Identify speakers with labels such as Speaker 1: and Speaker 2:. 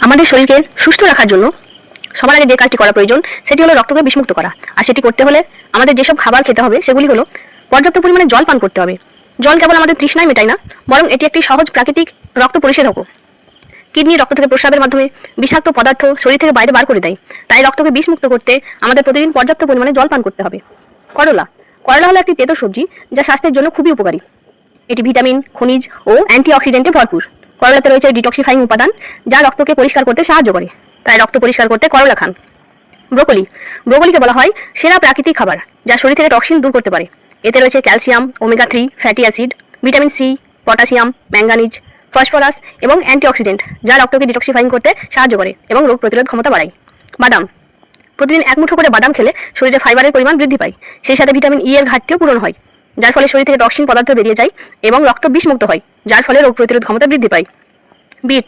Speaker 1: আমাদের শরীরকে সুস্থ রাখার জন্য সবার আগে যে কাজটি করা প্রয়োজন সেটি হলো রক্তকে বিষমুক্ত করা। আর সেটি করতে হলে আমাদের যেসব খাবার খেতে হবে সেগুলি হলো পর্যাপ্ত পরিমাণে জল পান করতে হবে। জল কেবল আমাদের তৃষ্ণাই মেটায় না, বরং এটি একটি সহজ প্রাকৃতিক রক্ত পরিশোধকও। কিডনি রক্ত থেকে প্রস্রাবের মাধ্যমে বিষাক্ত পদার্থ শরীর থেকে বাইরে বার করে দেয়। তাই রক্তকে বিষমুক্ত করতে আমাদের প্রতিদিন পর্যাপ্ত পরিমাণে জল পান করতে হবে। করলা করলা হলো একটি তেতো সবজি যা স্বাস্থ্যের জন্য খুবই উপকারী। এটি ভিটামিন, খনিজ ও অ্যান্টিঅক্সিডেন্টে ভরপুর। করলাতে রয়েছে ডিটক্সিফাইং উপাদান যা রক্তকে পরিষ্কার করতে সাহায্য করে। তাই রক্ত পরিষ্কার করতে করলা খান। ব্রোকলিকে বলা হয় সেরা প্রাকৃতিক খাবার যা শরীর থেকে টক্সিন দূর করতে পারে। এতে রয়েছে calcium, omega 3 fatty acid, vitamin C, potassium, manganese, phosphorus এবং অ্যান্টিঅক্সিডেন্ট যা রক্তকে ডিটক্সিফাইং করতে সাহায্য করে এবং রোগ প্রতিরোধ ক্ষমতা বাড়ায়। বাদাম প্রতিদিন এক মুঠো করে বাদাম খেলে শরীরে ফাইবারের পরিমাণ বৃদ্ধি পায়। সেই সাথে ভিটামিন ই এর ঘাটতিও পূরণ হয়, যার ফলে শরীর থেকে টক্সিন পদার্থ বেরিয়ে যায় এবং রক্ত বিষমুক্ত হয়, যার ফলে রোগ প্রতিরোধ ক্ষমতা বৃদ্ধি পায়। বিট